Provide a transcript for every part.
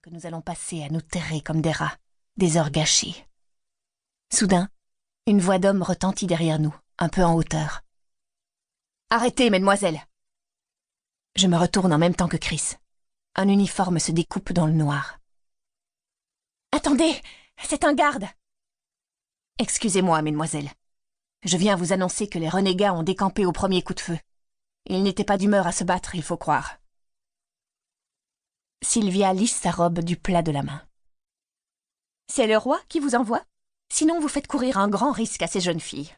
que nous allons passer à nous terrer comme des rats, des heures gâchées. Soudain, une voix d'homme retentit derrière nous, un peu en hauteur. « Arrêtez, mesdemoiselles !» Je me retourne en même temps que Chris. Un uniforme se découpe dans le noir. « Attendez, c'est un garde !»« Excusez-moi, mesdemoiselles. Je viens vous annoncer que les renégats ont décampé au premier coup de feu. Ils n'étaient pas d'humeur à se battre, il faut croire. » Sylvia lisse sa robe du plat de la main. « C'est le roi qui vous envoie ? Sinon vous faites courir un grand risque à ces jeunes filles. »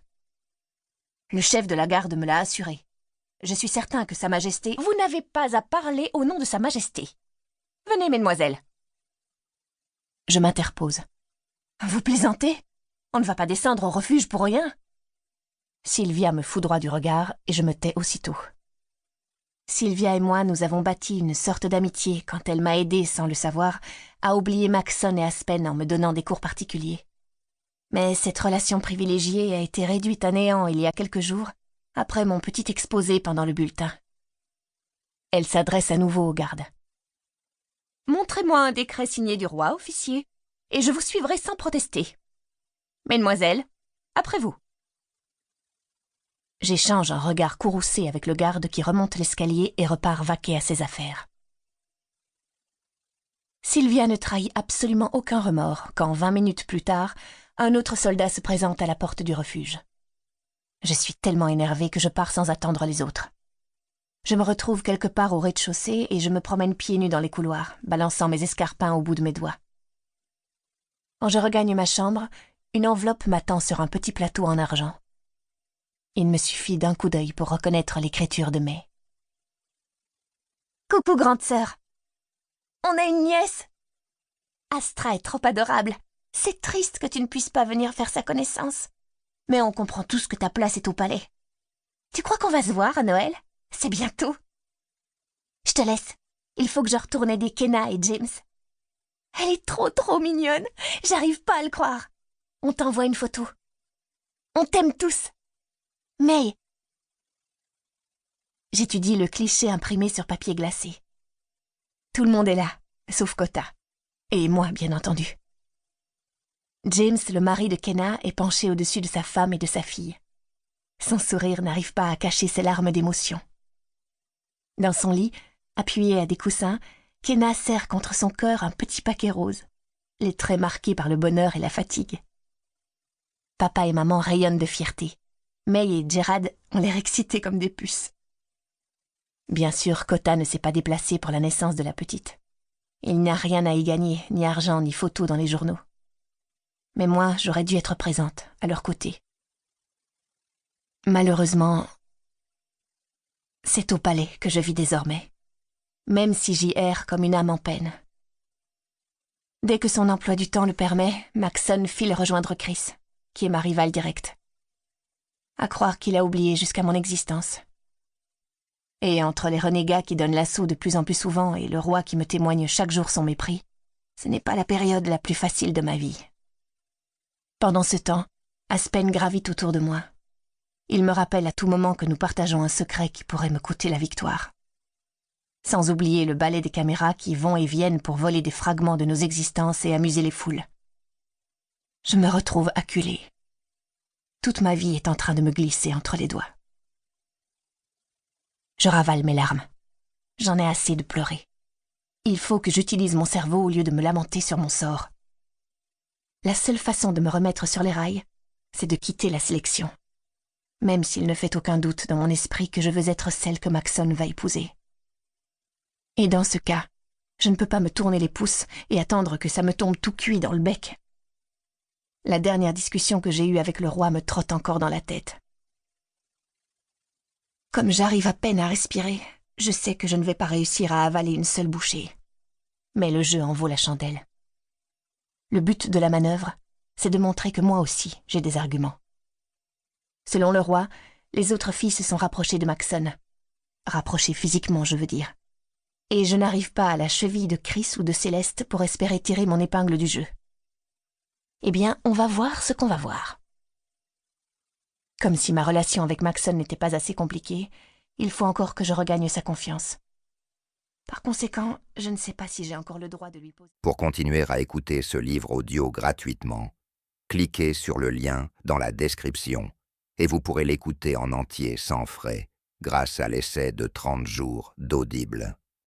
Le chef de la garde me l'a assuré. Je suis certain que Sa Majesté... Vous n'avez pas à parler au nom de Sa Majesté. Venez, mesdemoiselles. Je m'interpose. Vous plaisantez ? On ne va pas descendre au refuge pour rien. Sylvia me foudroie du regard et je me tais aussitôt. Sylvia et moi, nous avons bâti une sorte d'amitié quand elle m'a aidé, sans le savoir, à oublier Maxon et Aspen en me donnant des cours particuliers. Mais cette relation privilégiée a été réduite à néant il y a quelques jours, après mon petit exposé pendant le bulletin. Elle s'adresse à nouveau aux gardes. « Montrez-moi un décret signé du roi, officier, et je vous suivrai sans protester. Mesdemoiselles, après vous. » J'échange un regard courroucé avec le garde qui remonte l'escalier et repart vaquer à ses affaires. Sylvia ne trahit absolument aucun remords quand, 20 minutes plus tard, un autre soldat se présente à la porte du refuge. Je suis tellement énervée que je pars sans attendre les autres. Je me retrouve quelque part au rez-de-chaussée et je me promène pieds nus dans les couloirs, balançant mes escarpins au bout de mes doigts. Quand je regagne ma chambre, une enveloppe m'attend sur un petit plateau en argent. Il me suffit d'un coup d'œil pour reconnaître l'écriture de May. « Coucou, grande sœur. On a une nièce. Astra est trop adorable. C'est triste que tu ne puisses pas venir faire sa connaissance. Mais on comprend tous que ta place est au palais. Tu crois qu'on va se voir à Noël ? C'est bientôt. Je te laisse. Il faut que je retourne aider Kenna et James. Elle est trop mignonne. J'arrive pas à le croire. On t'envoie une photo. On t'aime tous. May. » J'étudie le cliché imprimé sur papier glacé. Tout le monde est là, sauf Kota. Et moi, bien entendu. James, le mari de Kenna, est penché au-dessus de sa femme et de sa fille. Son sourire n'arrive pas à cacher ses larmes d'émotion. Dans son lit, appuyé à des coussins, Kenna serre contre son cœur un petit paquet rose, les traits marqués par le bonheur et la fatigue. Papa et maman rayonnent de fierté. May et Gerard ont l'air excités comme des puces. Bien sûr, Kota ne s'est pas déplacé pour la naissance de la petite. Il n'y a rien à y gagner, ni argent, ni photos dans les journaux. Mais moi, j'aurais dû être présente, à leur côté. Malheureusement, c'est au palais que je vis désormais, même si j'y erre comme une âme en peine. Dès que son emploi du temps le permet, Maxon file rejoindre Chris, qui est ma rivale directe. À croire qu'il a oublié jusqu'à mon existence. Et entre les renégats qui donnent l'assaut de plus en plus souvent et le roi qui me témoigne chaque jour son mépris, ce n'est pas la période la plus facile de ma vie. Pendant ce temps, Aspen gravite autour de moi. Il me rappelle à tout moment que nous partageons un secret qui pourrait me coûter la victoire. Sans oublier le balai des caméras qui vont et viennent pour voler des fragments de nos existences et amuser les foules. Je me retrouve acculée. Toute ma vie est en train de me glisser entre les doigts. Je ravale mes larmes. J'en ai assez de pleurer. Il faut que j'utilise mon cerveau au lieu de me lamenter sur mon sort. La seule façon de me remettre sur les rails, c'est de quitter la sélection. Même s'il ne fait aucun doute dans mon esprit que je veux être celle que Maxon va épouser. Et dans ce cas, je ne peux pas me tourner les pouces et attendre que ça me tombe tout cuit dans le bec. La dernière discussion que j'ai eue avec le roi me trotte encore dans la tête. Comme j'arrive à peine à respirer, je sais que je ne vais pas réussir à avaler une seule bouchée. Mais le jeu en vaut la chandelle. Le but de la manœuvre, c'est de montrer que moi aussi, j'ai des arguments. Selon le roi, les autres filles se sont rapprochées de Maxon. Rapprochées physiquement, je veux dire. Et je n'arrive pas à la cheville de Chris ou de Céleste pour espérer tirer mon épingle du jeu. Eh bien, on va voir ce qu'on va voir. Comme si ma relation avec Maxon n'était pas assez compliquée, il faut encore que je regagne sa confiance. Par conséquent, je ne sais pas si j'ai encore le droit de lui poser... Pour continuer à écouter ce livre audio gratuitement, cliquez sur le lien dans la description et vous pourrez l'écouter en entier sans frais grâce à l'essai de 30 jours d'Audible.